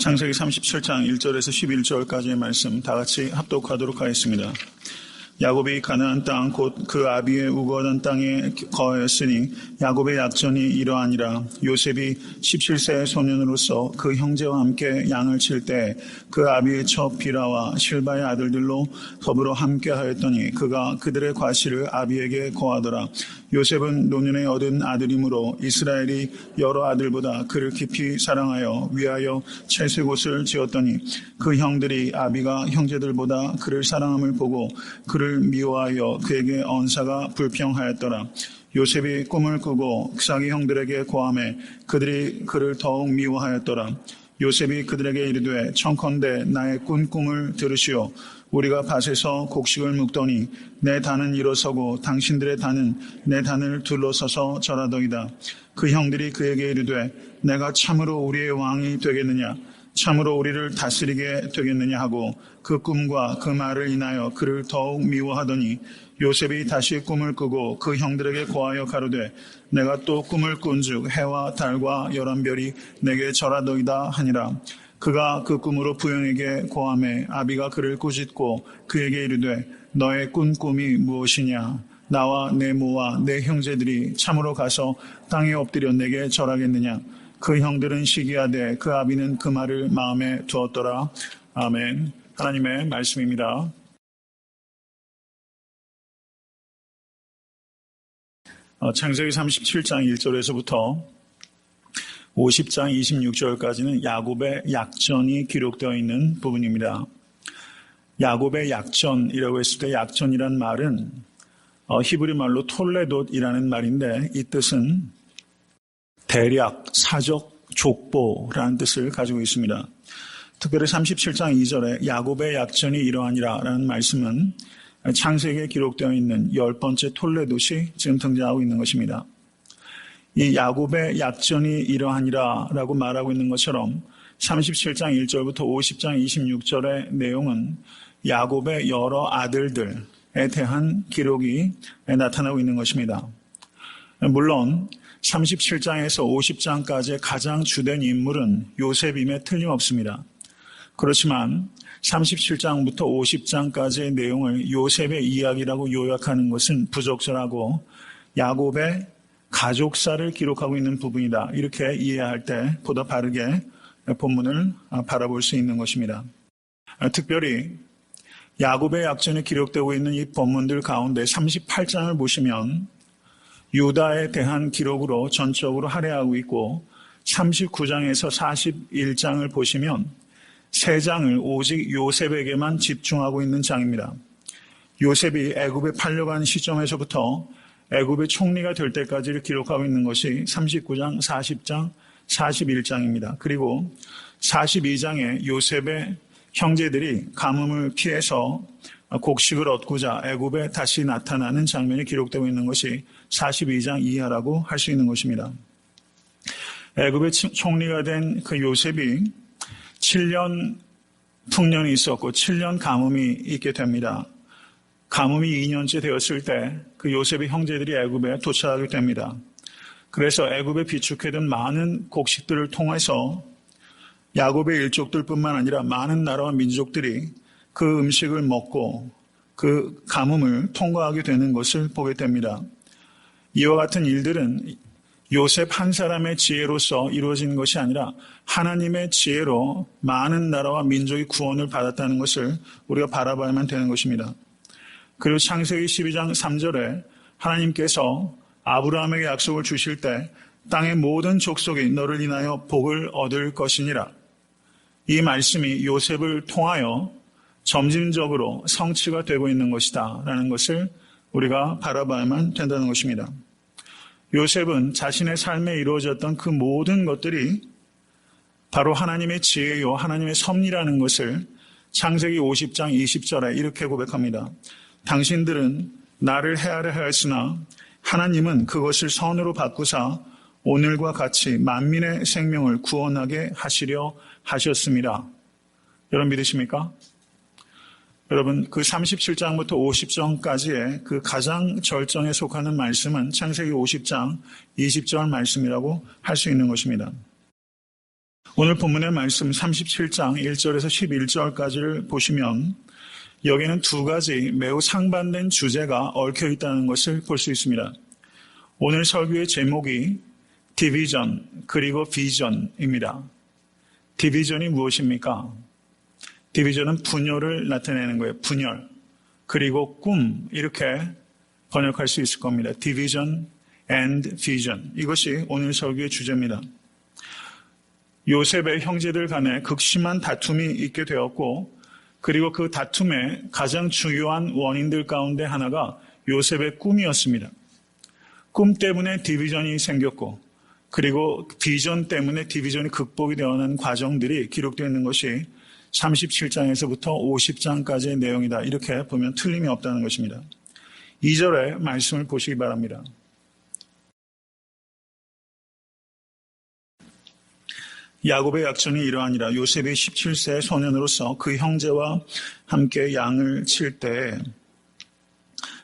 창세기 37장 1절에서 11절까지의 말씀 다 같이 합독하도록 하겠습니다. 야곱이 가나안 땅 곧 그 아비의 우거하던 땅에 거하였으니 야곱의 약전이 이러하니라. 요셉이 17세의 소년으로서 그 형제와 함께 양을 칠 때 그 아비의 처 비라와 실바의 아들들로 더불어 함께 하였더니 그가 그들의 과실을 아비에게 거하더라. 요셉은 노년에 얻은 아들이므로 이스라엘이 여러 아들보다 그를 깊이 사랑하여 위하여 채색옷을 지었더니 그 형들이 아비가 형제들보다 그를 사랑함을 보고 그를 미워하여 그에게 언사가 불평하였더라. 요셉이 꿈을 꾸고 자기 형들에게 고하매 그들이 그를 더욱 미워하였더라. 요셉이 그들에게 이르되 청컨대 나의 꾼 꿈을 들으시오. 우리가 밭에서 곡식을 묵더니 내 단은 일어서고 당신들의 단은 내 단을 둘러서서 절하더이다. 그 형들이 그에게 이르되 내가 참으로 우리의 왕이 되겠느냐, 참으로 우리를 다스리게 되겠느냐 하고 그 꿈과 그 말을 인하여 그를 더욱 미워하더니 요셉이 다시 꿈을 꾸고 그 형들에게 고하여 가로되 내가 또 꿈을 꾼즉 해와 달과 열한 별이 내게 절하더이다 하니라. 그가 그 꿈으로 부형에게 고하매 아비가 그를 꾸짖고 그에게 이르되 너의 꾼 꿈이 무엇이냐? 나와 내 모와 내 형제들이 참으로 가서 땅에 엎드려 내게 절하겠느냐? 그 형들은 시기하되 그 아비는 그 말을 마음에 두었더라. 아멘. 하나님의 말씀입니다. 창세기 37장 1절에서부터 50장 26절까지는 야곱의 약전이 기록되어 있는 부분입니다. 야곱의 약전이라고 했을 때 약전이란 말은 히브리 말로 톨레돗이라는 말인데 이 뜻은 대략, 사적, 족보라는 뜻을 가지고 있습니다. 특별히 37장 2절에 야곱의 약전이 이러하니라 라는 말씀은 창세기에 기록되어 있는 10번째 톨레돗이 지금 등장하고 있는 것입니다. 이 야곱의 약전이 이러하니라 라고 말하고 있는 것처럼 37장 1절부터 50장 26절의 내용은 야곱의 여러 아들들에 대한 기록이 나타나고 있는 것입니다. 물론 37장에서 50장까지의 가장 주된 인물은 요셉임에 틀림없습니다. 그렇지만 37장부터 50장까지의 내용을 요셉의 이야기라고 요약하는 것은 부적절하고 야곱의 가족사를 기록하고 있는 부분이다. 이렇게 이해할 때 보다 바르게 본문을 바라볼 수 있는 것입니다. 특별히 야곱의 약전이 기록되고 있는 이 본문들 가운데 38장을 보시면 유다에 대한 기록으로 전적으로 할애하고 있고 39장에서 41장을 보시면 3장을 오직 요셉에게만 집중하고 있는 장입니다. 요셉이 애굽에 팔려간 시점에서부터 애굽의 총리가 될 때까지를 기록하고 있는 것이 39장, 40장, 41장입니다. 그리고 42장에 요셉의 형제들이 가뭄을 피해서 곡식을 얻고자 애굽에 다시 나타나는 장면이 기록되고 있는 것이 42장 이하라고 할 수 있는 것입니다. 애굽의 총리가 된 그 요셉이 7년 풍년이 있었고 7년 가뭄이 있게 됩니다. 가뭄이 2년째 되었을 때 그 요셉의 형제들이 애굽에 도착하게 됩니다. 그래서 애굽에 비축해둔 많은 곡식들을 통해서 야곱의 일족들뿐만 아니라 많은 나라와 민족들이 그 음식을 먹고 그 가뭄을 통과하게 되는 것을 보게 됩니다. 이와 같은 일들은 요셉 한 사람의 지혜로서 이루어진 것이 아니라 하나님의 지혜로 많은 나라와 민족이 구원을 받았다는 것을 우리가 바라봐야만 되는 것입니다. 그리고 창세기 12장 3절에 하나님께서 아브라함에게 약속을 주실 때 땅의 모든 족속이 너를 인하여 복을 얻을 것이니라. 이 말씀이 요셉을 통하여 점진적으로 성취가 되고 있는 것이다 라는 것을 우리가 바라봐야만 된다는 것입니다. 요셉은 자신의 삶에 이루어졌던 그 모든 것들이 바로 하나님의 지혜요 하나님의 섭리라는 것을 창세기 50장 20절에 이렇게 고백합니다. 당신들은 나를 헤아려 하였으나 하나님은 그것을 선으로 바꾸사 오늘과 같이 만민의 생명을 구원하게 하시려 하셨습니다. 여러분 믿으십니까? 여러분 그 37장부터 50장까지의 그 가장 절정에 속하는 말씀은 창세기 50장 20절 말씀이라고 할 수 있는 것입니다. 오늘 본문의 말씀 37장 1절에서 11절까지를 보시면 여기는 두 가지 매우 상반된 주제가 얽혀 있다는 것을 볼 수 있습니다. 오늘 설교의 제목이 디비전 그리고 비전입니다. 디비전이 무엇입니까? 디비전은 분열을 나타내는 거예요. 분열. 그리고 꿈 이렇게 번역할 수 있을 겁니다. 디비전 and vision. 이것이 오늘 설교의 주제입니다. 요셉의 형제들 간에 극심한 다툼이 있게 되었고 그리고 그 다툼의 가장 중요한 원인들 가운데 하나가 요셉의 꿈이었습니다. 꿈 때문에 디비전이 생겼고 그리고 비전 때문에 디비전이 극복이 되어가는 과정들이 기록되어 있는 것이 37장에서부터 50장까지의 내용이다. 이렇게 보면 틀림이 없다는 것입니다. 2절의 말씀을 보시기 바랍니다. 야곱의 약전이 이러하니라. 요셉이 17세 소년으로서 그 형제와 함께 양을 칠 때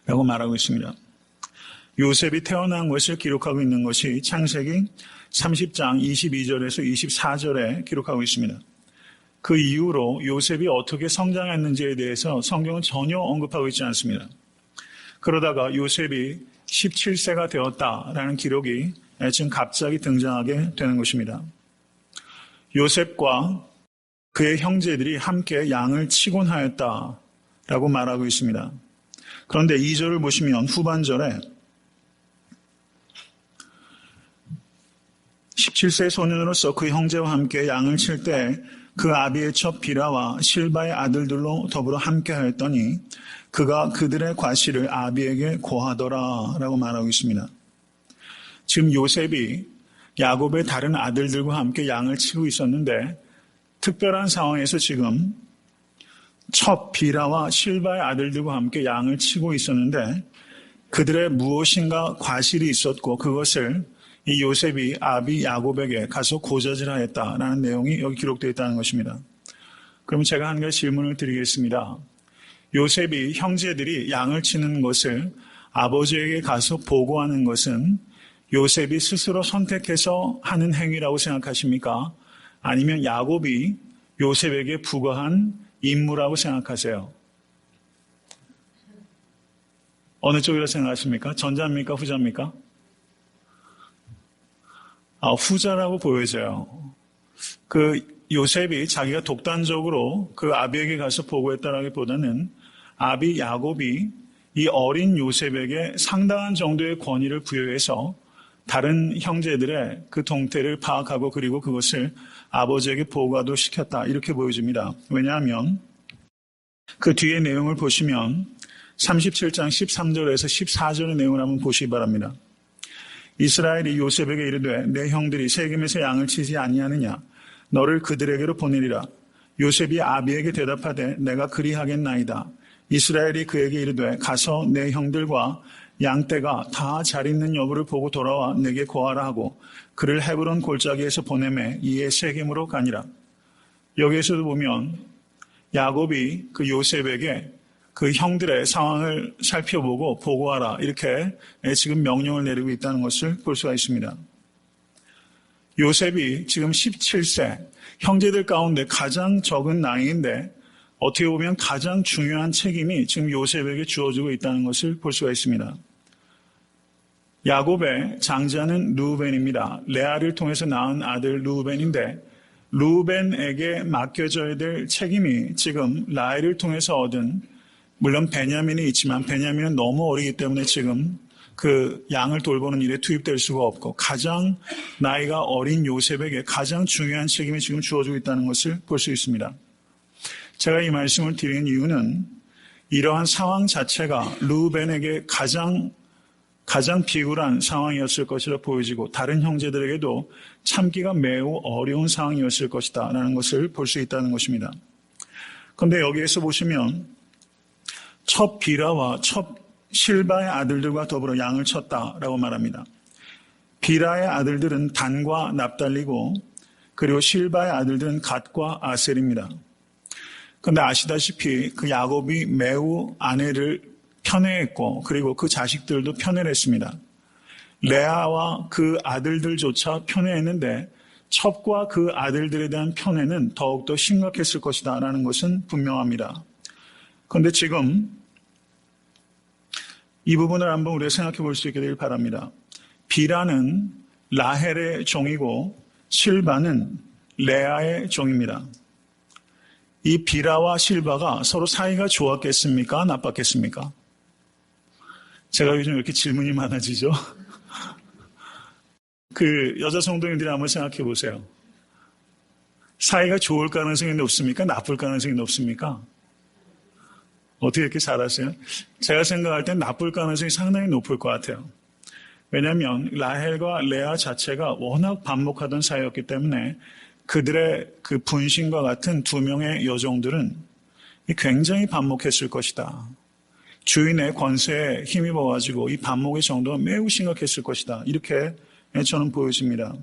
라고 말하고 있습니다. 요셉이 태어난 것을 기록하고 있는 것이 창세기 30장 22절에서 24절에 기록하고 있습니다. 그 이후로 요셉이 어떻게 성장했는지에 대해서 성경은 전혀 언급하고 있지 않습니다. 그러다가 요셉이 17세가 되었다라는 기록이 지금 갑자기 등장하게 되는 것입니다. 요셉과 그의 형제들이 함께 양을 치곤 하였다라고 말하고 있습니다. 그런데 2절을 보시면 후반절에 17세 소년으로서 그 형제와 함께 양을 칠 때 그 아비의 첩 비라와 실바의 아들들로 더불어 함께 하였더니 그가 그들의 과실을 아비에게 고하더라 라고 말하고 있습니다. 지금 요셉이 야곱의 다른 아들들과 함께 양을 치고 있었는데 특별한 상황에서 지금 첩 비라와 실바의 아들들과 함께 양을 치고 있었는데 그들의 무엇인가 과실이 있었고 그것을 이 요셉이 아비 야곱에게 가서 고자질하였다라는 내용이 여기 기록되어 있다는 것입니다. 그럼 제가 한 가지 질문을 드리겠습니다. 요셉이 형제들이 양을 치는 것을 아버지에게 가서 보고하는 것은 요셉이 스스로 선택해서 하는 행위라고 생각하십니까? 아니면 야곱이 요셉에게 부과한 임무라고 생각하세요? 어느 쪽이라고 생각하십니까? 전자입니까? 후자입니까? 후자라고 보여져요. 그 요셉이 자기가 독단적으로 그 아비에게 가서 보고했다라기보다는 아비 야곱이 이 어린 요셉에게 상당한 정도의 권위를 부여해서 다른 형제들의 그 동태를 파악하고 그리고 그것을 아버지에게 보고도 시켰다. 이렇게 보여집니다. 왜냐하면 그 뒤의 내용을 보시면 37장 13절에서 14절의 내용을 한번 보시기 바랍니다. 이스라엘이 요셉에게 이르되 내 형들이 세겜에서 양을 치지 아니하느냐 너를 그들에게로 보내리라. 요셉이 아비에게 대답하되 내가 그리하겠나이다. 이스라엘이 그에게 이르되 가서 내 형들과 양떼가 다 잘 있는 여부를 보고 돌아와 내게 고하라 하고 그를 헤브론 골짜기에서 보내매 이에 세겜으로 가니라. 여기에서도 보면 야곱이 그 요셉에게 그 형들의 상황을 살펴보고 보고하라 이렇게 지금 명령을 내리고 있다는 것을 볼 수가 있습니다. 요셉이 지금 17세, 형제들 가운데 가장 적은 나이인데 어떻게 보면 가장 중요한 책임이 지금 요셉에게 주어지고 있다는 것을 볼 수가 있습니다. 야곱의 장자는 루벤입니다. 레아를 통해서 낳은 아들 루벤인데 루벤에게 맡겨져야 될 책임이 지금 라헬을 통해서 얻은 물론 베냐민이 있지만 베냐민은 너무 어리기 때문에 지금 그 양을 돌보는 일에 투입될 수가 없고 가장 나이가 어린 요셉에게 가장 중요한 책임이 지금 주어지고 있다는 것을 볼 수 있습니다. 제가 이 말씀을 드리는 이유는 이러한 상황 자체가 루벤에게 가장 비굴한 상황이었을 것이라 보여지고 다른 형제들에게도 참기가 매우 어려운 상황이었을 것이다 라는 것을 볼 수 있다는 것입니다. 그런데 여기에서 보시면 첩 비라와 첩 실바의 아들들과 더불어 양을 쳤다라고 말합니다. 비라의 아들들은 단과 납달리고 그리고 실바의 아들들은 갓과 아셀입니다. 그런데 아시다시피 그 야곱이 매우 아내를 편애했고 그리고 그 자식들도 편애를 했습니다. 레아와 그 아들들조차 편애했는데 첩과 그 아들들에 대한 편애는 더욱더 심각했을 것이다 라는 것은 분명합니다. 그런데 지금 이 부분을 한번 우리가 생각해 볼 수 있게 되길 바랍니다. 비라는 라헬의 종이고 실바는 레아의 종입니다. 이 비라와 실바가 서로 사이가 좋았겠습니까? 나빴겠습니까? 제가 요즘 이렇게 질문이 많아지죠? 그 여자 성도님들이 한번 생각해 보세요. 사이가 좋을 가능성이 높습니까? 나쁠 가능성이 높습니까? 어떻게 이렇게 잘하세요? 제가 생각할 땐 나쁠 가능성이 상당히 높을 것 같아요. 왜냐하면 라헬과 레아 자체가 워낙 반목하던 사이였기 때문에 그들의 그 분신과 같은 두 명의 여종들은 굉장히 반목했을 것이다. 주인의 권세에 힘입어가지고 이 반목의 정도가 매우 심각했을 것이다. 이렇게 저는 보여집니다.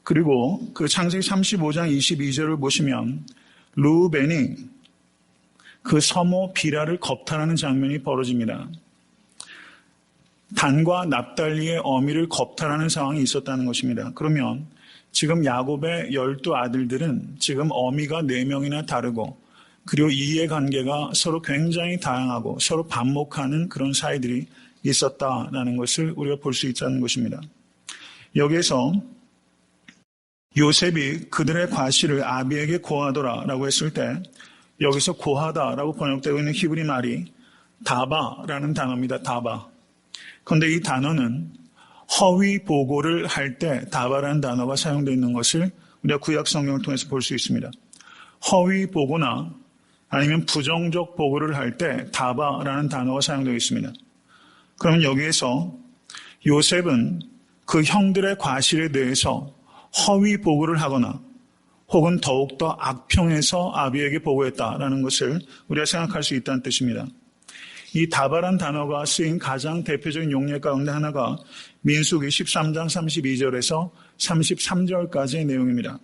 그리고 그 창세기 35장 22절을 보시면 르우벤이 그 서모 비라를 겁탈하는 장면이 벌어집니다. 단과 납달리의 어미를 겁탈하는 상황이 있었다는 것입니다. 그러면 지금 야곱의 12아들들은 지금 어미가 4명이나 다르고 그리고 이해관계가 서로 굉장히 다양하고 서로 반목하는 그런 사이들이 있었다라는 것을 우리가 볼 수 있다는 것입니다. 여기에서 요셉이 그들의 과실을 아비에게 고하더라라고 했을 때 여기서 고하다라고 번역되고 있는 히브리 말이 다바라는 단어입니다. 다바. 그런데 이 단어는 허위 보고를 할 때 다바라는 단어가 사용되어 있는 것을 우리가 구약 성경을 통해서 볼 수 있습니다. 허위 보고나 아니면 부정적 보고를 할 때 다바라는 단어가 사용되어 있습니다. 그러면 여기에서 요셉은 그 형들의 과실에 대해서 허위 보고를 하거나 혹은 더욱더 악평해서 아비에게 보고했다라는 것을 우리가 생각할 수 있다는 뜻입니다. 이 다바란 단어가 쓰인 가장 대표적인 용례 가운데 하나가 민수기 13장 32절에서 33절까지의 내용입니다.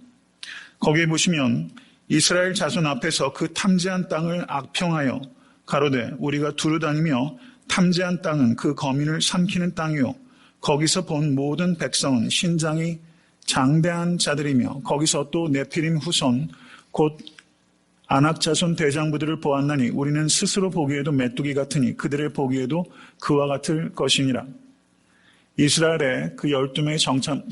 거기에 보시면 이스라엘 자손 앞에서 그 탐지한 땅을 악평하여 가로되 우리가 두루다니며 탐지한 땅은 그 거민을 삼키는 땅이요 거기서 본 모든 백성은 신장이 장대한 자들이며 거기서 또 네피림 후손 곧 아낙 자손 대장부들을 보았나니 우리는 스스로 보기에도 메뚜기 같으니 그들의 보기에도 그와 같을 것이니라. 이스라엘의 그 12명의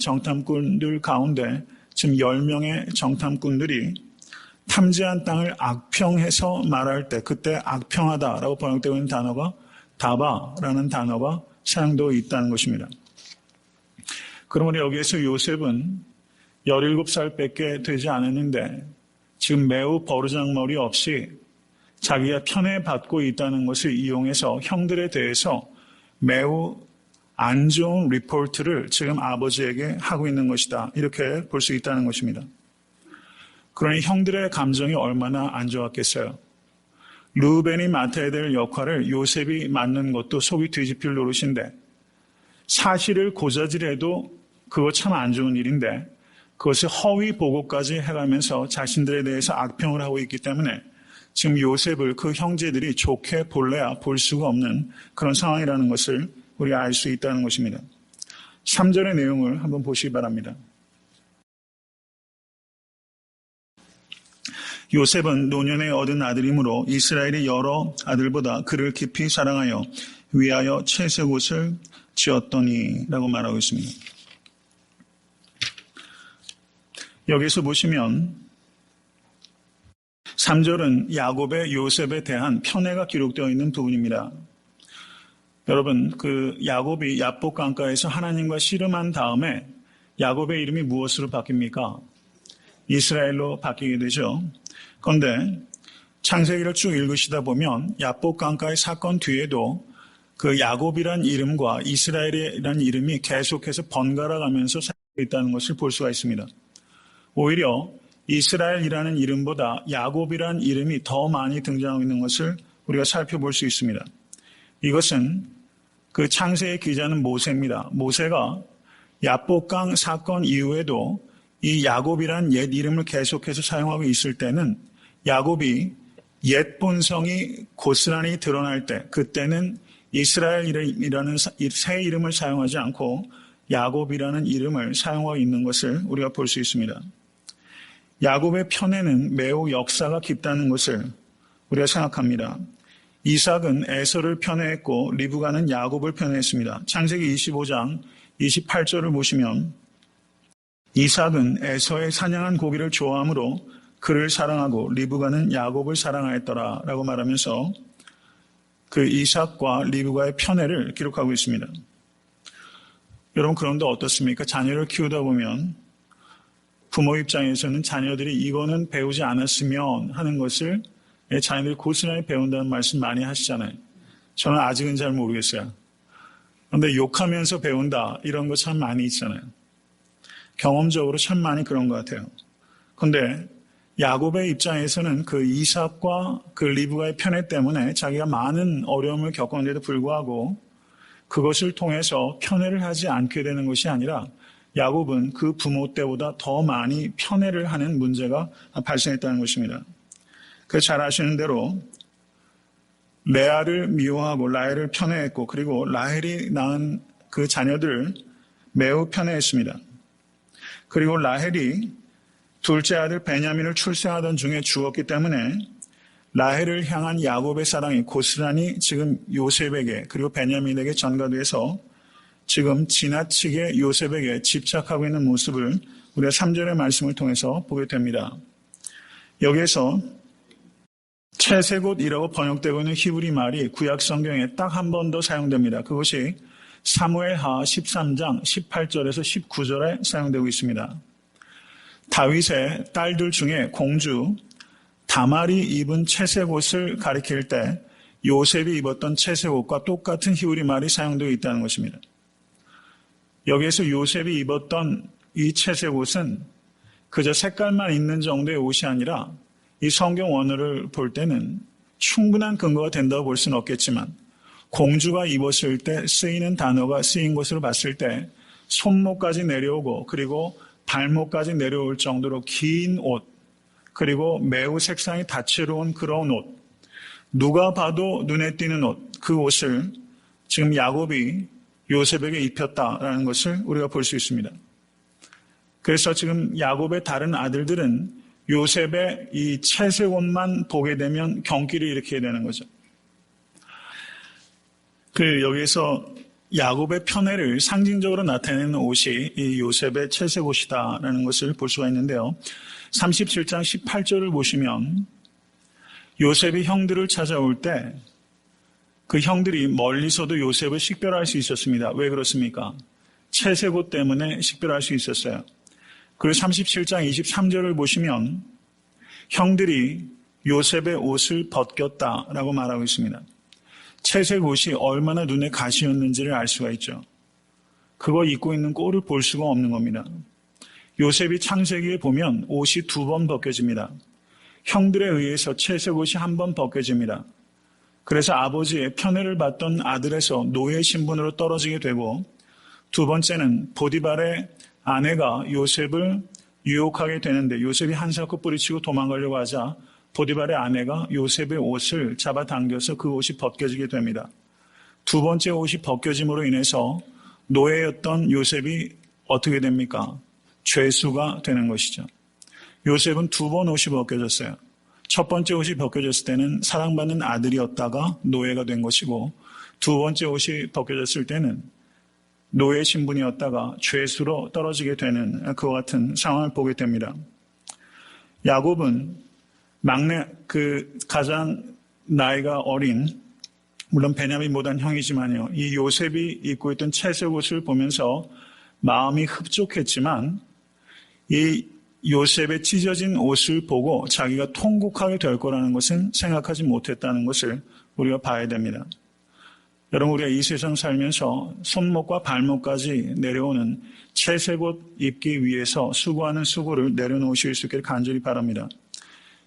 정탐꾼들 가운데 지금 10명의 정탐꾼들이 탐지한 땅을 악평해서 말할 때 그때 악평하다라고 번역되고 있는 단어가 다바라는 단어가 사용되어 있다는 것입니다. 그러므로 여기에서 요셉은 17살밖에 되지 않았는데 지금 매우 버르장머리 없이 자기가 편애받고 있다는 것을 이용해서 형들에 대해서 매우 안 좋은 리포트를 지금 아버지에게 하고 있는 것이다. 이렇게 볼 수 있다는 것입니다. 그러니 형들의 감정이 얼마나 안 좋았겠어요. 르우벤이 맡아야 될 역할을 요셉이 맡는 것도 속이 뒤집힐 노릇인데 사실을 고자질해도 그거 참 안 좋은 일인데 그것을 허위 보고까지 해가면서 자신들에 대해서 악평을 하고 있기 때문에 지금 요셉을 그 형제들이 좋게 볼래야 볼 수가 없는 그런 상황이라는 것을 우리가 알 수 있다는 것입니다. 3절의 내용을 한번 보시기 바랍니다. 요셉은 노년에 얻은 아들이므로 이스라엘의 여러 아들보다 그를 깊이 사랑하여 위하여 채색옷을 지었더니 라고 말하고 있습니다. 여기서 보시면 3절은 야곱의 요셉에 대한 편애가 기록되어 있는 부분입니다. 여러분, 그 야곱이 야복 강가에서 하나님과 씨름한 다음에 야곱의 이름이 무엇으로 바뀝니까? 이스라엘로 바뀌게 되죠. 그런데 창세기를 쭉 읽으시다 보면 야복 강가의 사건 뒤에도 그 야곱이란 이름과 이스라엘이란 이름이 계속해서 번갈아 가면서 사용되어 있다는 것을 볼 수가 있습니다. 오히려 이스라엘이라는 이름보다 야곱이라는 이름이 더 많이 등장하고 있는 것을 우리가 살펴볼 수 있습니다. 이것은 그 창세의 기자는 모세입니다. 모세가 야복강 사건 이후에도 이 야곱이란 옛 이름을 계속해서 사용하고 있을 때는 야곱이 옛 본성이 고스란히 드러날 때 그때는 이스라엘이라는 새 이름을 사용하지 않고 야곱이라는 이름을 사용하고 있는 것을 우리가 볼 수 있습니다. 야곱의 편에는 매우 역사가 깊다는 것을 우리가 생각합니다. 이삭은 에서를 편애했고 리브가는 야곱을 편애했습니다. 창세기 25장 28절을 보시면 이삭은 에서의 사냥한 고기를 좋아하므로 그를 사랑하고 리브가는 야곱을 사랑하였더라 라고 말하면서 그 이삭과 리브가의 편애를 기록하고 있습니다. 여러분, 그런데 어떻습니까? 자녀를 키우다 보면 부모 입장에서는 자녀들이 이거는 배우지 않았으면 하는 것을 자녀들이 고스란히 배운다는 말씀 많이 하시잖아요. 저는 아직은 잘 모르겠어요. 그런데 욕하면서 배운다 이런 거 참 많이 있잖아요. 경험적으로 참 많이 그런 것 같아요. 그런데 야곱의 입장에서는 그 이삭과 그 리브가의 편애 때문에 자기가 많은 어려움을 겪었는데도 불구하고 그것을 통해서 편애를 하지 않게 되는 것이 아니라 야곱은 그 부모 때보다 더 많이 편애를 하는 문제가 발생했다는 것입니다. 잘 아시는 대로 레아를 미워하고 라헬을 편애했고 그리고 라헬이 낳은 그 자녀들을 매우 편애했습니다. 그리고 라헬이 둘째 아들 베냐민을 출생하던 중에 죽었기 때문에 라헬을 향한 야곱의 사랑이 고스란히 지금 요셉에게 그리고 베냐민에게 전가돼서 지금 지나치게 요셉에게 집착하고 있는 모습을 우리가 3절의 말씀을 통해서 보게 됩니다. 여기에서 채색옷이라고 번역되고 있는 히브리 말이 구약 성경에 딱 한 번 더 사용됩니다. 그것이 사무엘하 13장 18절에서 19절에 사용되고 있습니다. 다윗의 딸들 중에 공주 다말이 입은 채색옷을 가리킬 때 요셉이 입었던 채색옷과 똑같은 히브리 말이 사용되어 있다는 것입니다. 여기에서 요셉이 입었던 이 채색옷은 그저 색깔만 있는 정도의 옷이 아니라 이 성경 원어를 볼 때는 충분한 근거가 된다고 볼 수는 없겠지만 공주가 입었을 때 쓰이는 단어가 쓰인 것으로 봤을 때 손목까지 내려오고 그리고 발목까지 내려올 정도로 긴 옷, 그리고 매우 색상이 다채로운 그런 옷, 누가 봐도 눈에 띄는 옷, 그 옷을 지금 야곱이 요셉에게 입혔다라는 것을 우리가 볼 수 있습니다. 그래서 지금 야곱의 다른 아들들은 요셉의 이 채색 옷만 보게 되면 경기를 일으키게 되는 거죠. 여기에서 야곱의 편애를 상징적으로 나타내는 옷이 이 요셉의 채색 옷이다라는 것을 볼 수가 있는데요. 37장 18절을 보시면 요셉이 형들을 찾아올 때 그 형들이 멀리서도 요셉을 식별할 수 있었습니다. 왜 그렇습니까? 채색 옷 때문에 식별할 수 있었어요. 그리고 37장 23절을 보시면 형들이 요셉의 옷을 벗겼다라고 말하고 있습니다. 채색 옷이 얼마나 눈에 가시였는지를 알 수가 있죠. 그거 입고 있는 꼴을 볼 수가 없는 겁니다. 요셉이 창세기에 보면 옷이 2번 벗겨집니다. 형들에 의해서 채색 옷이 1번 벗겨집니다. 그래서 아버지의 편애를 받던 아들에서 노예 신분으로 떨어지게 되고, 두 번째는 보디발의 아내가 요셉을 유혹하게 되는데 요셉이 한사코 뿌리치고 도망가려고 하자 보디발의 아내가 요셉의 옷을 잡아당겨서 그 옷이 벗겨지게 됩니다. 두 번째 옷이 벗겨짐으로 인해서 노예였던 요셉이 어떻게 됩니까? 죄수가 되는 것이죠. 요셉은 2번 옷이 벗겨졌어요. 첫 번째 옷이 벗겨졌을 때는 사랑받는 아들이었다가 노예가 된 것이고, 두 번째 옷이 벗겨졌을 때는 노예 신분이었다가 죄수로 떨어지게 되는 그와 같은 상황을 보게 됩니다. 야곱은 막내, 가장 나이가 어린, 물론 베냐민보다는 형이지만요, 이 요셉이 입고 있던 채색 옷을 보면서 마음이 흡족했지만 이 요셉의 찢어진 옷을 보고 자기가 통곡하게 될 거라는 것은 생각하지 못했다는 것을 우리가 봐야 됩니다. 여러분, 우리가 이 세상 살면서 손목과 발목까지 내려오는 채색 옷 입기 위해서 수고하는 수고를 내려놓으실 수 있기를 간절히 바랍니다.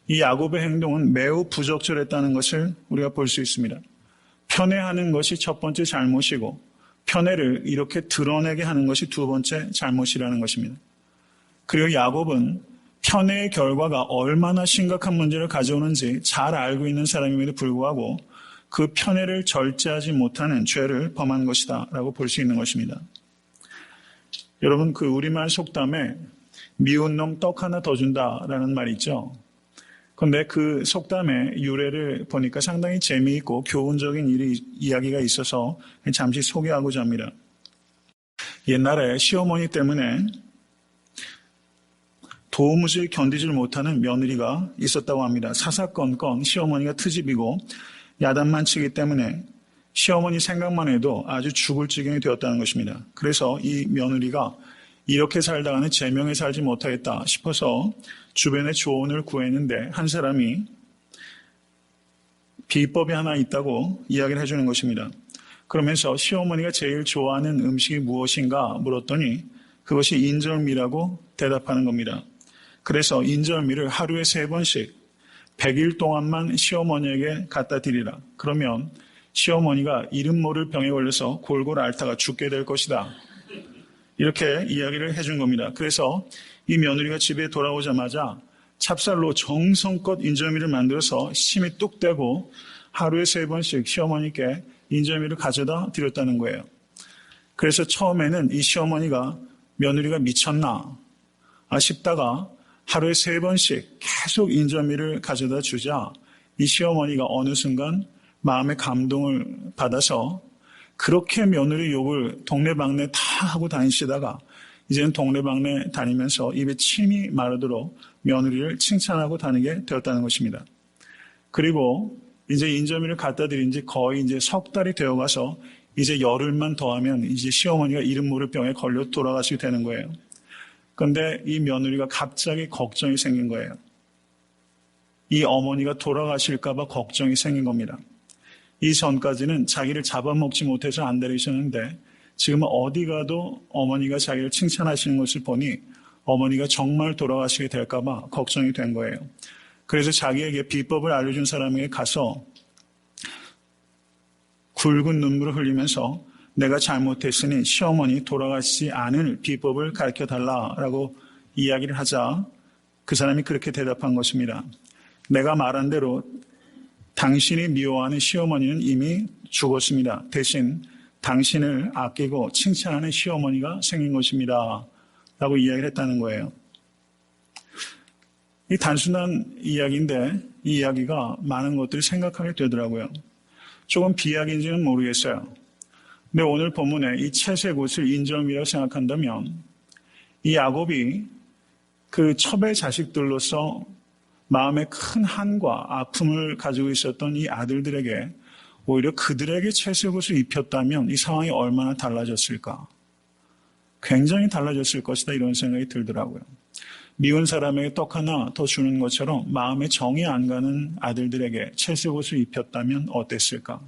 이 야곱의 행동은 매우 부적절했다는 것을 우리가 볼 수 있습니다. 편애하는 것이 첫 번째 잘못이고 편애를 이렇게 드러내게 하는 것이 두 번째 잘못이라는 것입니다. 그리고 야곱은 편애의 결과가 얼마나 심각한 문제를 가져오는지 잘 알고 있는 사람임에도 불구하고 그 편애를 절제하지 못하는 죄를 범한 것이다 라고 볼 수 있는 것입니다. 여러분, 그 우리말 속담에 미운 놈 떡 하나 더 준다라는 말이 있죠. 그런데 그 속담의 유래를 보니까 상당히 재미있고 교훈적인 이야기가 있어서 잠시 소개하고자 합니다. 옛날에 시어머니 때문에 도무지 견디질 못하는 며느리가 있었다고 합니다. 사사건건 시어머니가 트집이고 야단만 치기 때문에 시어머니 생각만 해도 아주 죽을 지경이 되었다는 것입니다. 그래서 이 며느리가 이렇게 살다가는 제명에 살지 못하겠다 싶어서 주변에 조언을 구했는데 한 사람이 비법이 하나 있다고 이야기를 해주는 것입니다. 그러면서 시어머니가 제일 좋아하는 음식이 무엇인가 물었더니 그것이 인절미라고 대답하는 겁니다. 그래서 인절미를 하루에 3번씩 100일 동안만 시어머니에게 갖다 드리라. 그러면 시어머니가 이름 모를 병에 걸려서 골골 앓다가 죽게 될 것이다. 이렇게 이야기를 해준 겁니다. 그래서 이 며느리가 집에 돌아오자마자 찹쌀로 정성껏 인절미를 만들어서 침이 뚝 떼고 하루에 3번씩 시어머니께 인절미를 가져다 드렸다는 거예요. 그래서 처음에는 이 시어머니가 며느리가 미쳤나 싶다가 하루에 3번씩 계속 인절미를 가져다 주자 이 시어머니가 어느 순간 마음의 감동을 받아서 그렇게 며느리 욕을 동네방네 다 하고 다니시다가 이제는 동네방네 다니면서 입에 침이 마르도록 며느리를 칭찬하고 다니게 되었다는 것입니다. 그리고 이제 인절미를 갖다 드린 지 거의 이제 석 달이 되어 가서 이제 열흘만 더하면 이제 시어머니가 이름 모를 병에 걸려 돌아가시게 되는 거예요. 그런데 이 며느리가 갑자기 걱정이 생긴 거예요. 이 어머니가 돌아가실까 봐 걱정이 생긴 겁니다. 이전까지는 자기를 잡아먹지 못해서 안 데리셨는데 지금은 어디 가도 어머니가 자기를 칭찬하시는 것을 보니 어머니가 정말 돌아가시게 될까 봐 걱정이 된 거예요. 그래서 자기에게 비법을 알려준 사람에게 가서 굵은 눈물을 흘리면서 내가 잘못했으니 시어머니 돌아가시지 않을 비법을 가르쳐달라라고 이야기를 하자 그 사람이 그렇게 대답한 것입니다. 내가 말한 대로 당신이 미워하는 시어머니는 이미 죽었습니다. 대신 당신을 아끼고 칭찬하는 시어머니가 생긴 것입니다. 라고 이야기를 했다는 거예요. 이 단순한 이야기인데 이 이야기가 많은 것들을 생각하게 되더라고요. 조금 비약인지는 모르겠어요. 근데 오늘 본문에 이 채색 옷을 인절미라고 생각한다면 이 야곱이 그 첩의 자식들로서 마음에 큰 한과 아픔을 가지고 있었던 이 아들들에게 오히려 그들에게 채색 옷을 입혔다면 이 상황이 얼마나 달라졌을까? 굉장히 달라졌을 것이다 이런 생각이 들더라고요. 미운 사람에게 떡 하나 더 주는 것처럼 마음에 정이 안 가는 아들들에게 채색 옷을 입혔다면 어땠을까?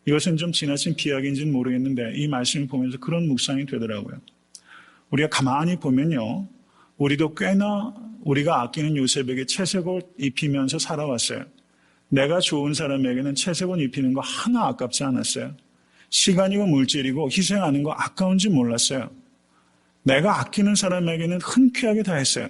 이것은 좀 지나친 비약인지는 모르겠는데 이 말씀을 보면서 그런 묵상이 되더라고요. 우리가 가만히 보면요. 우리도 꽤나 우리가 아끼는 요셉에게 채색 옷 입히면서 살아왔어요. 내가 좋은 사람에게는 채색 옷 입히는 거 하나 아깝지 않았어요. 시간이고 물질이고 희생하는 거 아까운지 몰랐어요. 내가 아끼는 사람에게는 흔쾌하게 다 했어요.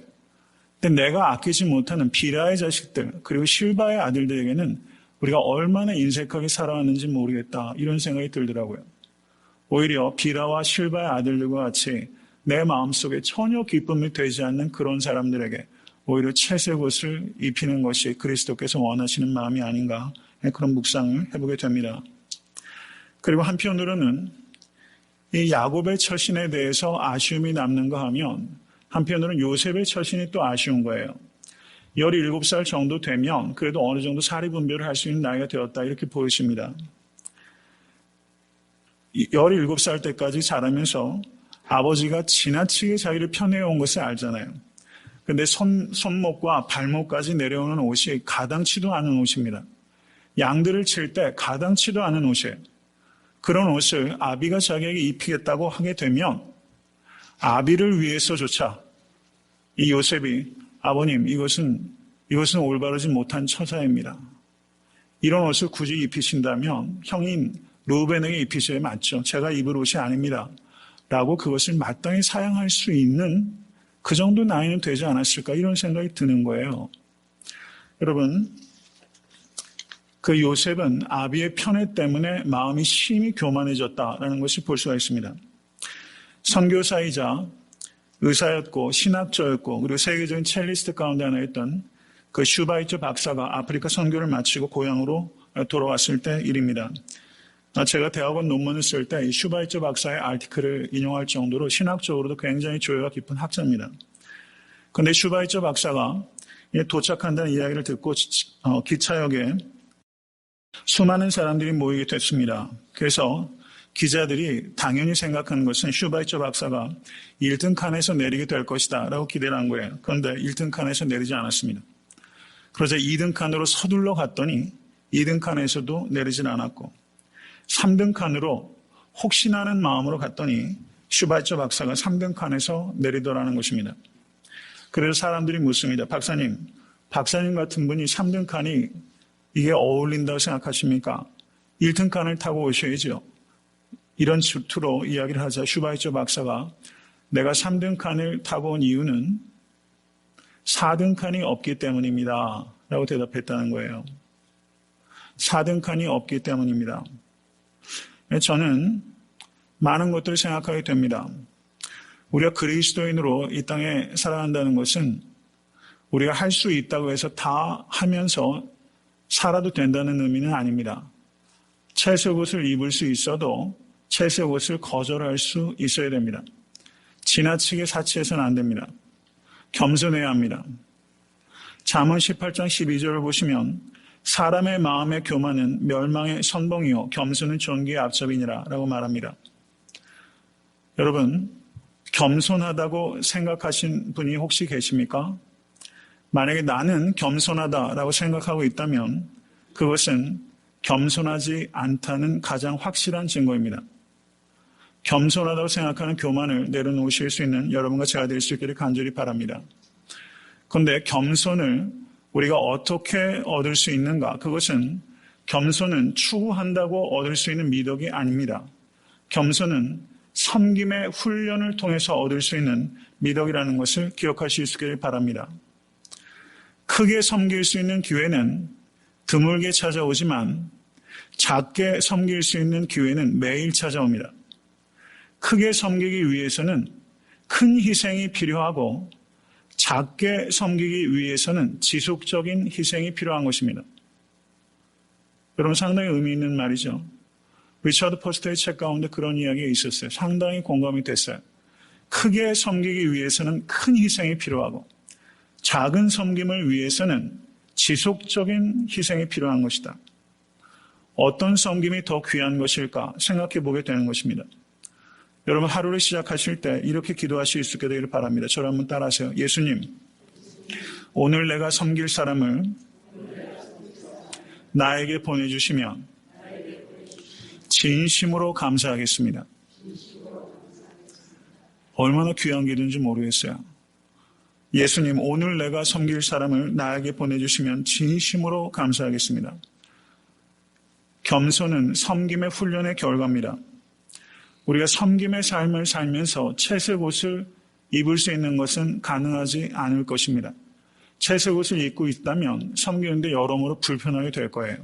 근데 내가 아끼지 못하는 비라의 자식들 그리고 실바의 아들들에게는 우리가 얼마나 인색하게 살아왔는지 모르겠다 이런 생각이 들더라고요. 오히려 비라와 실바의 아들들과 같이 내 마음속에 전혀 기쁨이 되지 않는 그런 사람들에게 오히려 채색 옷을 입히는 것이 그리스도께서 원하시는 마음이 아닌가 그런 묵상을 해보게 됩니다. 그리고 한편으로는 이 야곱의 처신에 대해서 아쉬움이 남는가 하면 한편으로는 요셉의 처신이 또 아쉬운 거예요. 17살 정도 되면 그래도 어느 정도 사리분별을 할 수 있는 나이가 되었다 이렇게 보여집니다. 17살 때까지 자라면서 아버지가 지나치게 자기를 편애해온 것을 알잖아요. 그런데 손목과 발목까지 내려오는 옷이 가당치도 않은 옷입니다. 양들을 칠 때 가당치도 않은 옷이에요. 그런 옷을 아비가 자기에게 입히겠다고 하게 되면 아비를 위해서조차 이 요셉이 아버님 이것은 올바르지 못한 처사입니다. 이런 옷을 굳이 입히신다면 형인 루벤에게 입히셔야 맞죠. 제가 입을 옷이 아닙니다. 라고 그것을 마땅히 사양할 수 있는 그 정도 나이는 되지 않았을까 이런 생각이 드는 거예요. 여러분 그 요셉은 아비의 편애 때문에 마음이 심히 교만해졌다라는 것을 볼 수가 있습니다. 선교사이자 의사였고 신학자였고 그리고 세계적인 첼리스트 가운데 하나였던 그 슈바이처 박사가 아프리카 선교를 마치고 고향으로 돌아왔을 때 일입니다. 제가 대학원 논문을 쓸 때 이 슈바이처 박사의 아티클을 인용할 정도로 신학적으로도 굉장히 조예가 깊은 학자입니다. 그런데 슈바이처 박사가 도착한다는 이야기를 듣고 기차역에 수많은 사람들이 모이게 됐습니다. 그래서 기자들이 당연히 생각하는 것은 슈바이처 박사가 1등 칸에서 내리게 될 것이다 라고 기대를 한 거예요. 그런데 1등 칸에서 내리지 않았습니다. 그러자 2등 칸으로 서둘러 갔더니 2등 칸에서도 내리진 않았고 3등 칸으로 혹시나 하는 마음으로 갔더니 슈바이처 박사가 3등 칸에서 내리더라는 것입니다. 그래서 사람들이 묻습니다. 박사님 같은 분이 3등 칸이 이게 어울린다고 생각하십니까? 1등 칸을 타고 오셔야죠. 이런 수투로 이야기를 하자 슈바이처 박사가 내가 3등 칸을 타고 온 이유는 4등 칸이 없기 때문입니다. 라고 대답했다는 거예요. 4등 칸이 없기 때문입니다. 저는 많은 것들을 생각하게 됩니다. 우리가 그리스도인으로 이 땅에 살아간다는 것은 우리가 할 수 있다고 해서 다 하면서 살아도 된다는 의미는 아닙니다. 채색 옷을 입을 수 있어도 채색 옷을 거절할 수 있어야 됩니다. 지나치게 사치해서는 안 됩니다. 겸손해야 합니다. 잠언 18장 12절을 보시면 사람의 마음의 교만은 멸망의 선봉이요 겸손은 존귀의 앞잡이니라 라고 말합니다. 여러분 겸손하다고 생각하신 분이 혹시 계십니까? 만약에 나는 겸손하다라고 생각하고 있다면 그것은 겸손하지 않다는 가장 확실한 증거입니다. 겸손하다고 생각하는 교만을 내려놓으실 수 있는 여러분과 제가 될 수 있기를 간절히 바랍니다. 그런데 겸손을 우리가 어떻게 얻을 수 있는가? 그것은 겸손은 추구한다고 얻을 수 있는 미덕이 아닙니다. 겸손은 섬김의 훈련을 통해서 얻을 수 있는 미덕이라는 것을 기억하실 수 있기를 바랍니다. 크게 섬길 수 있는 기회는 드물게 찾아오지만 작게 섬길 수 있는 기회는 매일 찾아옵니다. 크게 섬기기 위해서는 큰 희생이 필요하고 작게 섬기기 위해서는 지속적인 희생이 필요한 것입니다. 여러분 상당히 의미 있는 말이죠. 리처드 포스터의 책 가운데 그런 이야기가 있었어요. 상당히 공감이 됐어요. 크게 섬기기 위해서는 큰 희생이 필요하고 작은 섬김을 위해서는 지속적인 희생이 필요한 것이다. 어떤 섬김이 더 귀한 것일까 생각해 보게 되는 것입니다. 여러분 하루를 시작하실 때 이렇게 기도하실 수 있게 되기를 바랍니다. 저를 한번 따라하세요. 예수님, 오늘 내가 섬길 사람을 나에게 보내주시면 진심으로 감사하겠습니다. 얼마나 귀한 기도인지 모르겠어요. 예수님, 오늘 내가 섬길 사람을 나에게 보내주시면 진심으로 감사하겠습니다. 겸손은 섬김의 훈련의 결과입니다. 우리가 섬김의 삶을 살면서 채색 옷을 입을 수 있는 것은 가능하지 않을 것입니다. 채색 옷을 입고 있다면 섬기는데 여러모로 불편하게 될 거예요.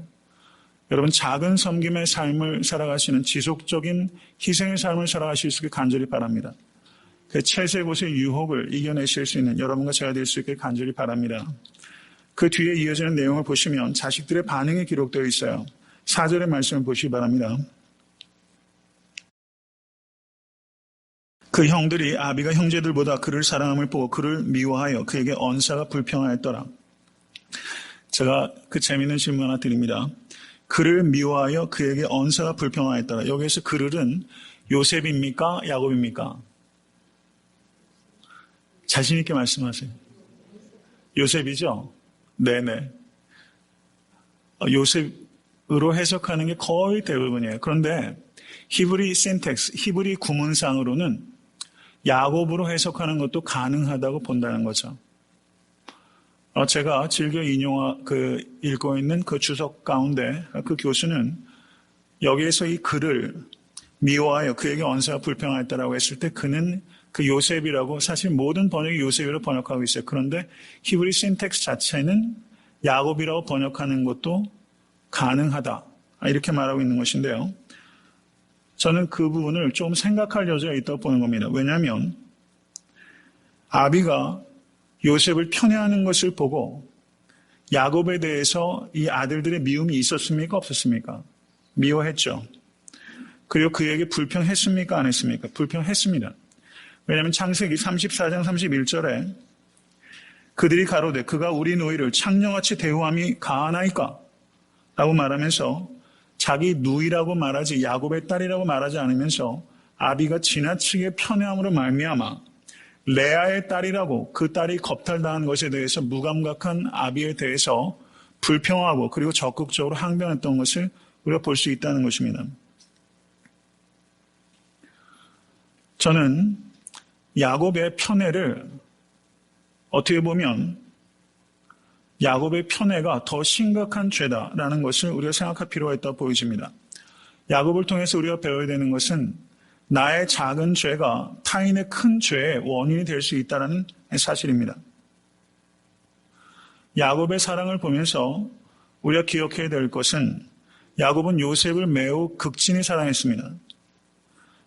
여러분 작은 섬김의 삶을 살아가시는 지속적인 희생의 삶을 살아가실 수 있게 간절히 바랍니다. 그 채색 옷의 유혹을 이겨내실 수 있는 여러분과 제가 될 수 있게 간절히 바랍니다. 그 뒤에 이어지는 내용을 보시면 자식들의 반응이 기록되어 있어요. 4절의 말씀을 보시기 바랍니다. 그 형들이 아비가 형제들보다 그를 사랑함을 보고 그를 미워하여 그에게 언사가 불평하였더라. 제가 그 재미있는 질문 하나 드립니다. 그를 미워하여 그에게 언사가 불평하였더라. 여기에서 그를은 요셉입니까? 야곱입니까? 자신 있게 말씀하세요. 요셉이죠? 네네. 요셉으로 해석하는 게 거의 대부분이에요. 그런데 히브리 신텍스, 히브리 구문상으로는 야곱으로 해석하는 것도 가능하다고 본다는 거죠. 제가 즐겨 읽고 있는 그 주석 가운데 그 교수는 여기에서 이 그를 미워하여 그에게 언사가 불평하였다라고 했을 때 그는 그 요셉이라고 사실 모든 번역이 요셉이라고 번역하고 있어요. 그런데 히브리 신텍스 자체는 야곱이라고 번역하는 것도 가능하다. 이렇게 말하고 있는 것인데요. 저는 그 부분을 좀 생각할 여지가 있다고 보는 겁니다. 왜냐하면 아비가 요셉을 편애하는 것을 보고 야곱에 대해서 이 아들들의 미움이 있었습니까? 없었습니까? 미워했죠. 그리고 그에게 불평했습니까? 안 했습니까? 불평했습니다. 왜냐하면 창세기 34장 31절에 그들이 가로되 그가 우리 누이를 창녀같이 대우함이 가하나이까? 라고 말하면서 자기 누이라고 말하지 야곱의 딸이라고 말하지 않으면서 아비가 지나치게 편애함으로 말미암아 레아의 딸이라고 그 딸이 겁탈당한 것에 대해서 무감각한 아비에 대해서 불평하고 그리고 적극적으로 항변했던 것을 우리가 볼 수 있다는 것입니다. 저는 야곱의 편애를 어떻게 보면 야곱의 편애가 더 심각한 죄다라는 것을 우리가 생각할 필요가 있다고 보여집니다. 야곱을 통해서 우리가 배워야 되는 것은 나의 작은 죄가 타인의 큰 죄의 원인이 될 수 있다는 사실입니다. 야곱의 사랑을 보면서 우리가 기억해야 될 것은 야곱은 요셉을 매우 극진히 사랑했습니다.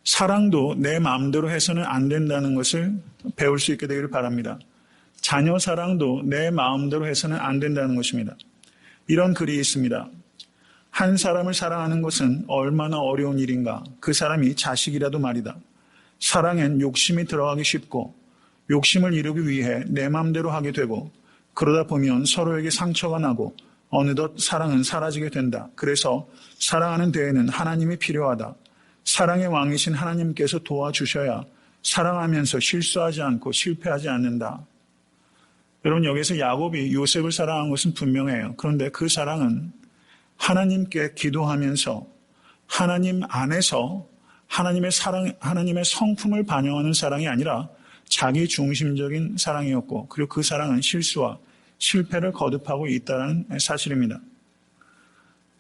사랑도 내 마음대로 해서는 안 된다는 것을 배울 수 있게 되기를 바랍니다. 자녀 사랑도 내 마음대로 해서는 안 된다는 것입니다. 이런 글이 있습니다. 한 사람을 사랑하는 것은 얼마나 어려운 일인가. 그 사람이 자식이라도 말이다. 사랑엔 욕심이 들어가기 쉽고 욕심을 이루기 위해 내 마음대로 하게 되고 그러다 보면 서로에게 상처가 나고 어느덧 사랑은 사라지게 된다. 그래서 사랑하는 데에는 하나님이 필요하다. 사랑의 왕이신 하나님께서 도와주셔야 사랑하면서 실수하지 않고 실패하지 않는다. 여러분 여기서 야곱이 요셉을 사랑한 것은 분명해요. 그런데 그 사랑은 하나님께 기도하면서 하나님 안에서 하나님의 사랑, 하나님의 성품을 반영하는 사랑이 아니라 자기 중심적인 사랑이었고 그리고 그 사랑은 실수와 실패를 거듭하고 있다는 사실입니다.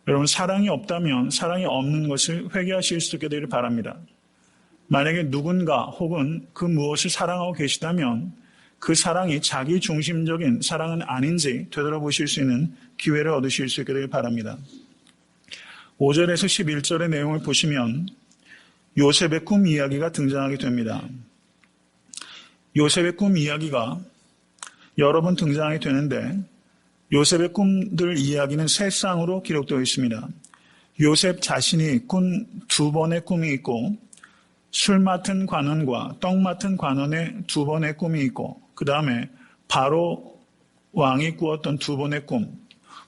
여러분 사랑이 없다면 사랑이 없는 것을 회개하실 수 있게 되기를 바랍니다. 만약에 누군가 혹은 그 무엇을 사랑하고 계시다면 그 사랑이 자기 중심적인 사랑은 아닌지 되돌아보실 수 있는 기회를 얻으실 수 있게 되길 바랍니다. 5절에서 11절의 내용을 보시면 요셉의 꿈 이야기가 등장하게 됩니다. 요셉의 꿈 이야기가 여러 번 등장하게 되는데 요셉의 꿈들 이야기는 세 쌍으로 기록되어 있습니다. 요셉 자신이 꾼 두 번의 꿈이 있고 술 맡은 관원과 떡 맡은 관원의 두 번의 꿈이 있고 그 다음에 바로 왕이 꾸었던 두 번의 꿈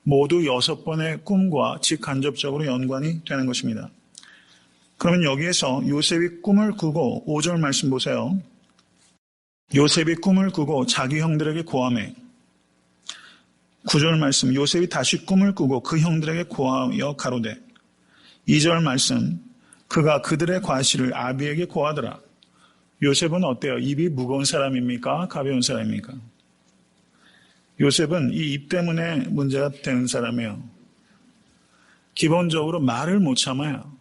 모두 6번의 꿈과 직간접적으로 연관이 되는 것입니다. 그러면 여기에서 요셉이 꿈을 꾸고 5절 말씀 보세요. 요셉이 꿈을 꾸고 자기 형들에게 고하매 9절 말씀 요셉이 다시 꿈을 꾸고 그 형들에게 고하여 가로되 2절 말씀 그가 그들의 과실을 아비에게 고하더라. 요셉은 어때요? 입이 무거운 사람입니까? 가벼운 사람입니까? 요셉은 이 입 때문에 문제가 되는 사람이에요. 기본적으로 말을 못 참아요.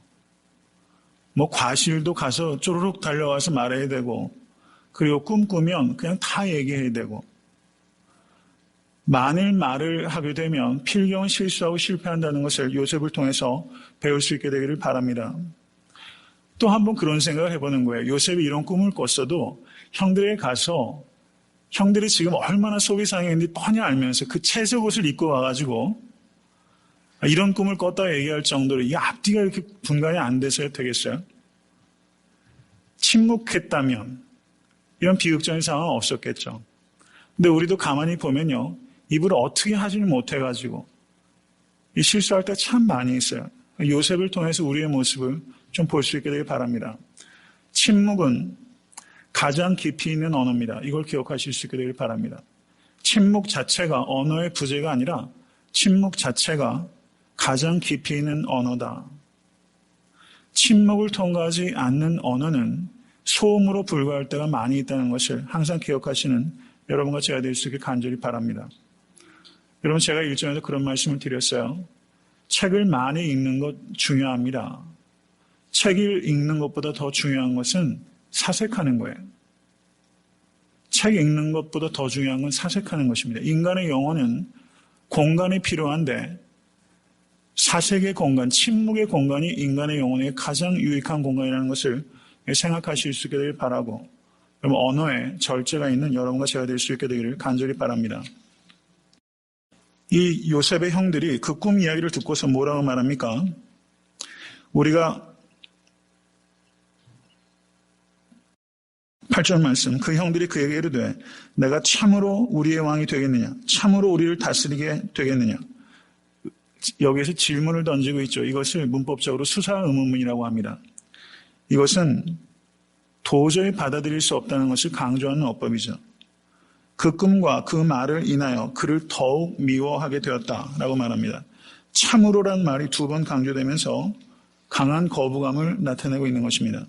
과실도 가서 쪼르륵 달려와서 말해야 되고 그리고 꿈꾸면 그냥 다 얘기해야 되고 만일 말을 하게 되면 필경은 실수하고 실패한다는 것을 요셉을 통해서 배울 수 있게 되기를 바랍니다. 또 한 번 그런 생각을 해보는 거예요. 요셉이 이런 꿈을 꿨어도 형들에게 가서 형들이 지금 얼마나 속이 상했는지 뻔히 알면서 그 채색 옷을 입고 와가지고 이런 꿈을 꿨다 얘기할 정도로 이 앞뒤가 이렇게 분간이 안 돼서야 되겠어요? 침묵했다면 이런 비극적인 상황은 없었겠죠. 근데 우리도 가만히 보면요. 입을 어떻게 하지를 못해가지고 이 실수할 때 참 많이 있어요. 요셉을 통해서 우리의 모습을 좀 볼 수 있게 되길 바랍니다. 침묵은 가장 깊이 있는 언어입니다. 이걸 기억하실 수 있게 되길 바랍니다. 침묵 자체가 언어의 부재가 아니라 침묵 자체가 가장 깊이 있는 언어다. 침묵을 통과하지 않는 언어는 소음으로 불과할 때가 많이 있다는 것을 항상 기억하시는 여러분과 제가 될 수 있게 간절히 바랍니다. 여러분 제가 일전에도 그런 말씀을 드렸어요. 책을 많이 읽는 것 중요합니다. 책을 읽는 것보다 더 중요한 것은 사색하는 거예요. 책 읽는 것보다 더 중요한 건 사색하는 것입니다. 인간의 영혼은 공간이 필요한데 사색의 공간, 침묵의 공간이 인간의 영혼에 가장 유익한 공간이라는 것을 생각하실 수 있게 되길 바라고, 여러분 언어에 절제가 있는 여러분과 제가 될 수 있게 되기를 간절히 바랍니다. 이 요셉의 형들이 그 꿈 이야기를 듣고서 뭐라고 말합니까? 우리가 8절 말씀, 그 형들이 그에게 이르되 내가 참으로 우리의 왕이 되겠느냐? 참으로 우리를 다스리게 되겠느냐? 여기에서 질문을 던지고 있죠. 이것을 문법적으로 수사 의문문이라고 합니다. 이것은 도저히 받아들일 수 없다는 것을 강조하는 어법이죠. 그 꿈과 그 말을 인하여 그를 더욱 미워하게 되었다라고 말합니다. 참으로란 말이 두 번 강조되면서 강한 거부감을 나타내고 있는 것입니다.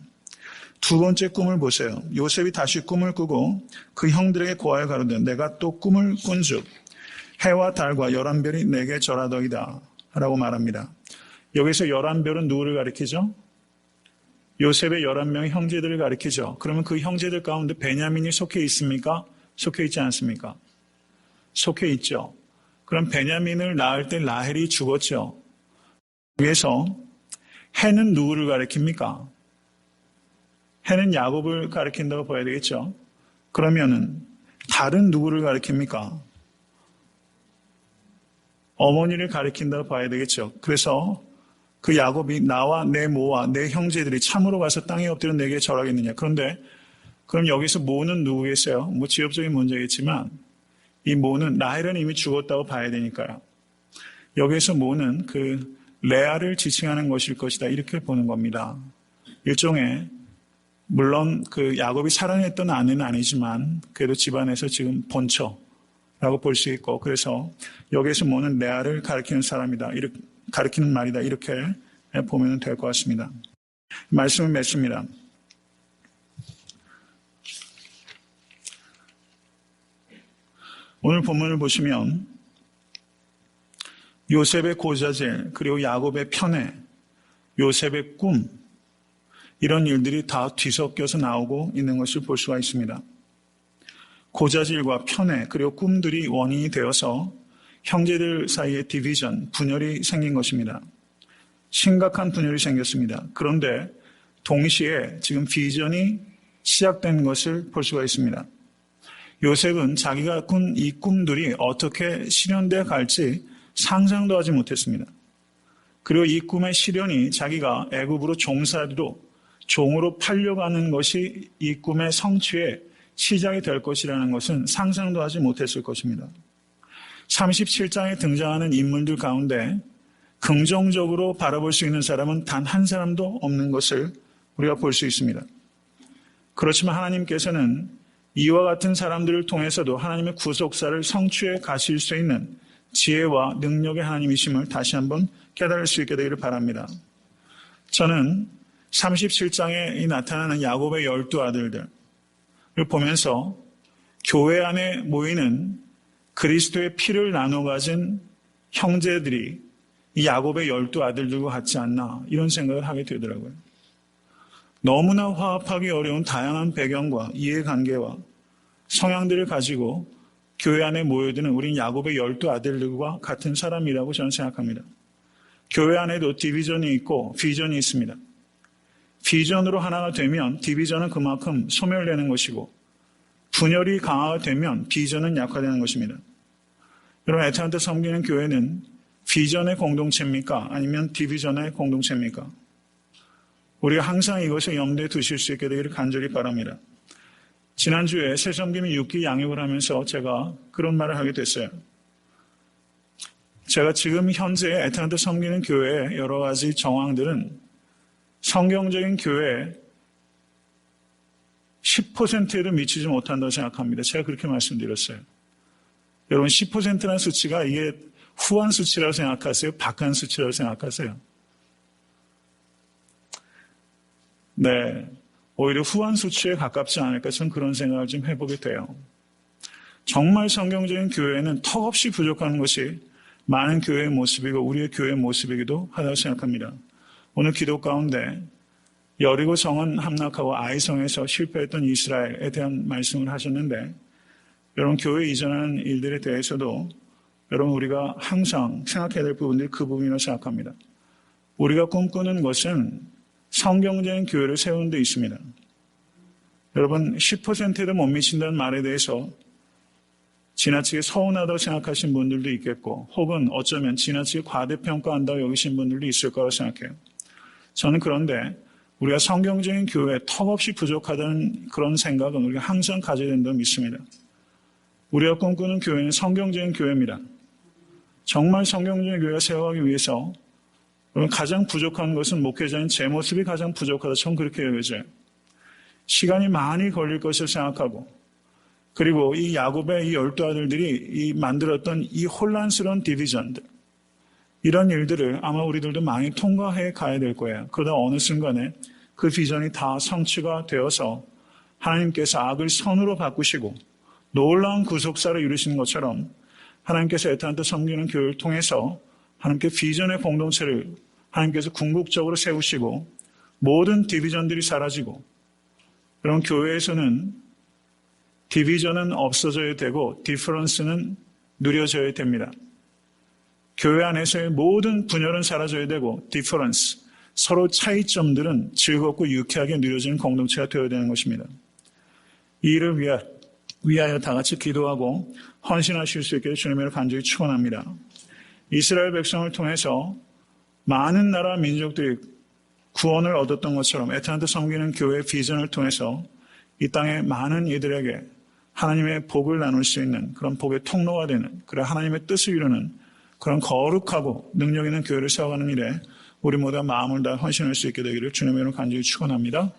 두 번째 꿈을 보세요. 요셉이 다시 꿈을 꾸고 그 형들에게 고하여 가로되 내가 또 꿈을 꾼즉 해와 달과 11별이 내게 절하더이다 라고 말합니다. 여기서 11별은 누구를 가리키죠? 요셉의 11명의 형제들을 가리키죠. 그러면 그 형제들 가운데 베냐민이 속해 있습니까? 속해 있지 않습니까? 속해 있죠. 그럼 베냐민을 낳을 때 라헬이 죽었죠. 여기서 해는 누구를 가리킵니까? 해는 야곱을 가리킨다고 봐야 되겠죠. 그러면은 달은 누구를 가리킵니까? 어머니를 가리킨다고 봐야 되겠죠. 그래서 그 야곱이 나와 내 모와 내 형제들이 참으로 가서 땅에 엎드려 내게 절하겠느냐. 그런데 그럼 여기서 모는 누구겠어요? 뭐 지역적인 문제겠지만 이 모는 라헬은 이미 죽었다고 봐야 되니까요. 여기서 모는 그 레아를 지칭하는 것일 것이다. 이렇게 보는 겁니다. 일종의 물론 그 야곱이 사랑했던 아내는 아니지만 그래도 집안에서 지금 본처라고 볼 수 있고, 그래서 여기에서 모는 레아를 가리키는 사람이다. 이렇게 가리키는 말이다. 이렇게 보면 될 것 같습니다. 말씀을 맺습니다. 오늘 본문을 보시면 요셉의 고자질, 그리고 야곱의 편애, 요셉의 꿈, 이런 일들이 다 뒤섞여서 나오고 있는 것을 볼 수가 있습니다. 고자질과 편애, 그리고 꿈들이 원인이 되어서 형제들 사이에 디비전, 분열이 생긴 것입니다. 심각한 분열이 생겼습니다. 그런데 동시에 지금 비전이 시작된 것을 볼 수가 있습니다. 요셉은 자기가 꾼 이 꿈들이 어떻게 실현되어 갈지 상상도 하지 못했습니다. 그리고 이 꿈의 실현이 자기가 애굽으로 종으로 팔려가는 것이 이 꿈의 성취의 시작이 될 것이라는 것은 상상도 하지 못했을 것입니다. 37장에 등장하는 인물들 가운데 긍정적으로 바라볼 수 있는 사람은 단 한 사람도 없는 것을 우리가 볼 수 있습니다. 그렇지만 하나님께서는 이와 같은 사람들을 통해서도 하나님의 구속사를 성취해 가실 수 있는 지혜와 능력의 하나님이심을 다시 한번 깨달을 수 있게 되기를 바랍니다. 저는 37장에 나타나는 야곱의 12아들들을 보면서 교회 안에 모이는 그리스도의 피를 나눠 가진 형제들이 이 야곱의 12아들들과 같지 않나, 이런 생각을 하게 되더라고요. 너무나 화합하기 어려운 다양한 배경과 이해관계와 성향들을 가지고 교회 안에 모여드는 우린 야곱의 12아들들과 같은 사람이라고 저는 생각합니다. 교회 안에도 디비전이 있고 비전이 있습니다. 비전으로 하나가 되면 디비전은 그만큼 소멸되는 것이고, 분열이 강화가 되면 비전은 약화되는 것입니다. 여러분, 애타한테 섬기는 교회는 비전의 공동체입니까? 아니면 디비전의 공동체입니까? 우리가 항상 이것을 염두에 두실 수 있게 되기를 간절히 바랍니다. 지난주에 새섬김이 6기 양육을 하면서 제가 그런 말을 하게 됐어요. 제가 지금 현재 애타한테 섬기는 교회의 여러 가지 정황들은 성경적인 교회에 10%에도 미치지 못한다고 생각합니다. 제가 그렇게 말씀드렸어요. 여러분, 10%라는 수치가 이게 후한 수치라고 생각하세요? 박한 수치라고 생각하세요? 네, 오히려 후한 수치에 가깝지 않을까, 저는 그런 생각을 좀 해보게 돼요. 정말 성경적인 교회는 턱없이 부족한 것이 많은 교회의 모습이고 우리의 교회의 모습이기도 하다고 생각합니다. 오늘 기도 가운데 여리고 성은 함락하고 아이성에서 실패했던 이스라엘에 대한 말씀을 하셨는데, 여러분, 교회 이전하는 일들에 대해서도 여러분, 우리가 항상 생각해야 될 부분들이 그 부분이라고 생각합니다. 우리가 꿈꾸는 것은 성경적인 교회를 세우는 데 있습니다. 여러분, 10%도 못 미친다는 말에 대해서 지나치게 서운하다고 생각하신 분들도 있겠고, 혹은 어쩌면 지나치게 과대평가한다고 여기신 분들도 있을 거라고 생각해요. 저는 그런데 우리가 성경적인 교회에 턱없이 부족하다는 그런 생각은 우리가 항상 가져야 된다고 믿습니다. 우리가 꿈꾸는 교회는 성경적인 교회입니다. 정말 성경적인 교회가 세워가기 위해서 가장 부족한 것은 목회자인 제 모습이 가장 부족하다. 저는 그렇게 여겨져요. 시간이 많이 걸릴 것을 생각하고, 그리고 이 야곱의 이 12 아들들이 만들었던 이 혼란스러운 디비전들, 이런 일들을 아마 우리들도 많이 통과해 가야 될 거예요. 그러다 어느 순간에 그 비전이 다 성취가 되어서 하나님께서 악을 선으로 바꾸시고 놀라운 구속사를 이루시는 것처럼 하나님께서 애타한테 섬기는 교회를 통해서 하나님께 비전의 공동체를 하나님께서 궁극적으로 세우시고 모든 디비전들이 사라지고, 그럼 교회에서는 디비전은 없어져야 되고 디퍼런스는 누려져야 됩니다. 교회 안에서의 모든 분열은 사라져야 되고 디퍼런스, 서로 차이점들은 즐겁고 유쾌하게 누려지는 공동체가 되어야 되는 것입니다. 이 일을 위하여 다 같이 기도하고 헌신하실 수 있게 주님을 간절히 축원합니다. 이스라엘 백성을 통해서 많은 나라 민족들이 구원을 얻었던 것처럼 애타한테 섬기는 교회의 비전을 통해서 이 땅의 많은 이들에게 하나님의 복을 나눌 수 있는 그런 복의 통로가 되는, 그래 하나님의 뜻을 이루는 그런 거룩하고 능력 있는 교회를 세워가는 일에 우리 모두가 마음을 다해 헌신할 수 있게 되기를 주님의 이름으로 간절히 축원합니다.